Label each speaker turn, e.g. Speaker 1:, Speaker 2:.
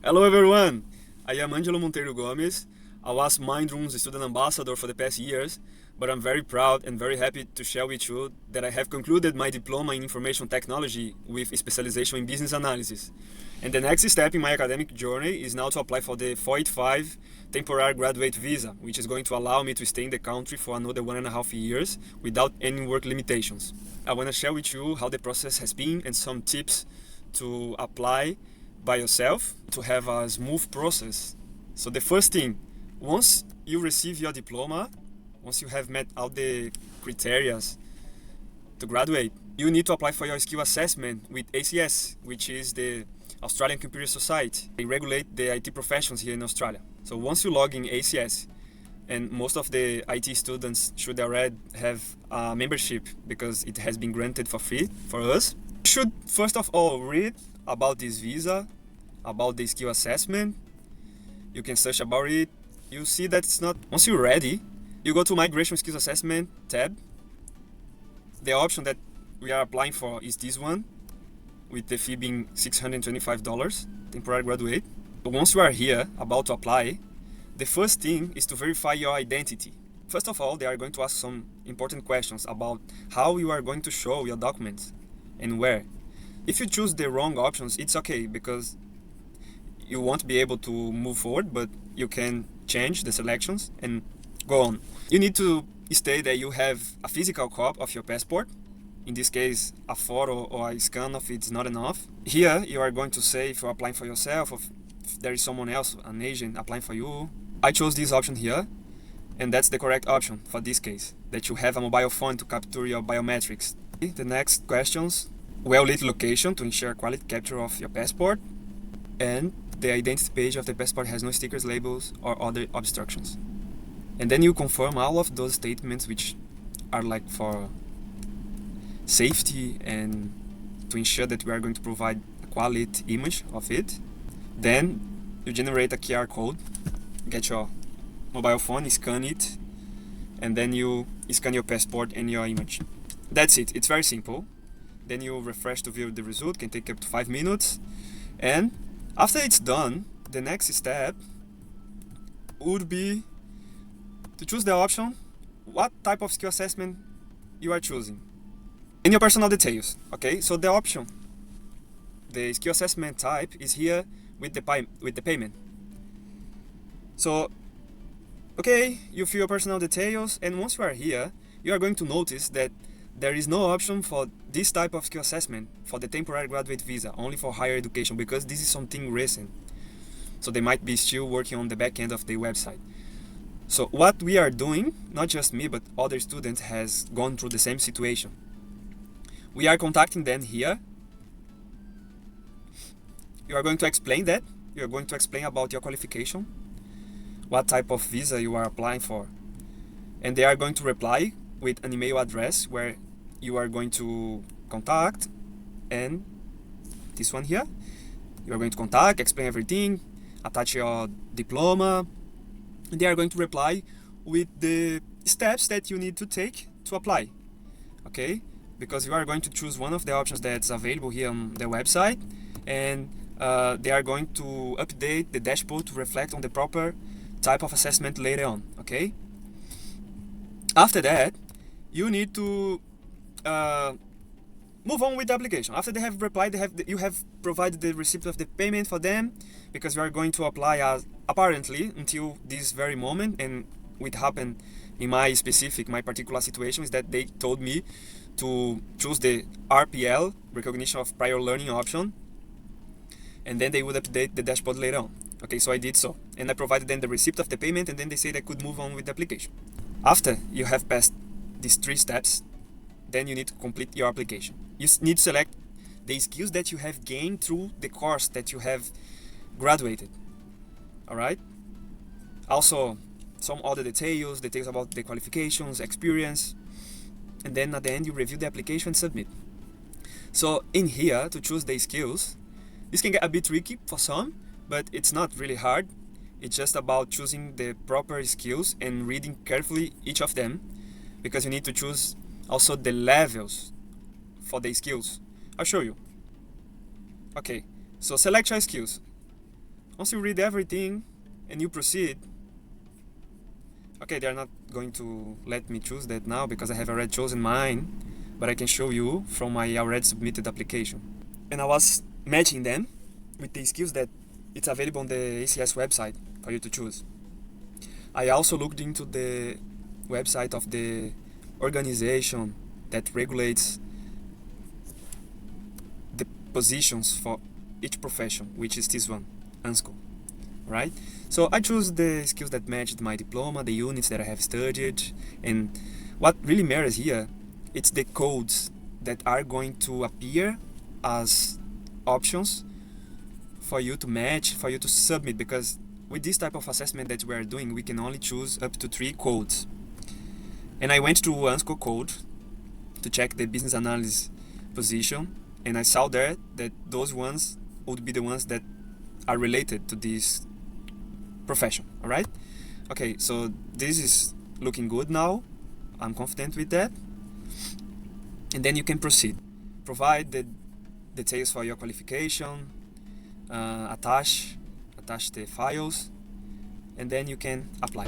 Speaker 1: Hello everyone, I am Angelo Gomez. I was Mindroom's student ambassador for the past years, but I'm very proud and very happy to share with you that I have concluded my Diploma in Information Technology with a specialization in business analysis. And the next step in my academic journey is now to apply for the 485 temporary graduate visa, which is going to allow me to stay in the country for another 1.5 years without any work limitations. I want to share with you how the process has been and some tips to apply by yourself to have a smooth process. So the first thing, once you receive your diploma, once you have met all the criteria to graduate, you need to apply for your skill assessment with ACS, which is the Australian Computer Society. They regulate the IT professions here in Australia. So once you log in ACS, and most of the IT students should already have a membership because it has been granted for free for us, you should first of all read about this visa, about the skill assessment. You can search about it. You see that it's not, once you're ready, you go to Migration Skills Assessment tab. The option that we are applying for is this one, with the fee being $625, temporary graduate. But once you are here, about to apply, the first thing is to verify your identity. First of all, they are going to ask some important questions about how you are going to show your documents and where. If you choose the wrong options, it's okay because you won't be able to move forward, but you can change the selections and go on. You need to state that you have a physical copy of your passport. In this case, a photo or a scan of it is not enough. Here, you are going to say if you're applying for yourself or if there is someone else, an agent, applying for you. I chose this option here, and that's the correct option for this case, that you have a mobile phone to capture your biometrics. The next questions, well-lit location to ensure quality capture of your passport, and the identity page of the passport has no stickers, labels, or other obstructions. And then you confirm all of those statements which are like for safety and to ensure that we are going to provide a quality image of it. Then you generate a QR code, get your mobile phone, scan it, and then you scan your passport and your image. That's it. It's very simple. Then you refresh to view the result, can take up to 5 minutes. And after it's done, the next step would be to choose the option, what type of skill assessment you are choosing. And your personal details, okay? So the option, the skill assessment type is here with the payment. So, okay, you fill your personal details, and once you are here, you are going to notice that there is no option for this type of skill assessment for the temporary graduate visa, only for higher education, because this is something recent. So they might be still working on the back end of the website. So what we are doing, not just me, but other students has gone through the same situation. We are contacting them here. You are going to explain that. You are going to explain about your qualification, what type of visa you are applying for. And they are going to reply with an email address where you are going to contact, and this one here, you are going to contact, explain everything, attach your diploma, and they are going to reply with the steps that you need to take to apply, okay? Because you are going to choose one of the options that's available here on the website, and they are going to update the dashboard to reflect on the proper type of assessment later on, okay? After that, you need to move on with the application. After they have replied, you have provided the receipt of the payment for them, because we are going to apply apparently until this very moment. And what happened in my particular situation is that they told me to choose the RPL, recognition of prior learning option, and then they would update the dashboard later on. Okay, so I did so, and I provided them the receipt of the payment, and then they said I could move on with the application. After you have passed these 3 steps, then you need to complete your application. You need to select the skills that you have gained through the course that you have graduated. All right. Also, some other details about the qualifications, experience, and then at the end you review the application and submit. So in here, to choose the skills, this can get a bit tricky for some, but it's not really hard. It's just about choosing the proper skills and reading carefully each of them, because you need to choose also the levels for the skills. I'll show you. Okay, so select your skills. Once you read everything and you proceed, okay, they're not going to let me choose that now because I have already chosen mine, but I can show you from my already submitted application. And I was matching them with the skills that it's available on the ACS website for you to choose. I also looked into the website of the organization that regulates the positions for each profession, which is this one, ANSCO, right? So I choose the skills that matched my diploma, the units that I have studied, and what really matters here, it's the codes that are going to appear as options for you to match, for you to submit, because with this type of assessment that we are doing, we can only choose up to 3 codes. And I went to ANSCO code to check the business analysis position, and I saw there that those ones would be the ones that are related to this profession, alright? Okay, so this is looking good now. I'm confident with that. And then you can proceed. Provide the details for your qualification, attach the files, and then you can apply.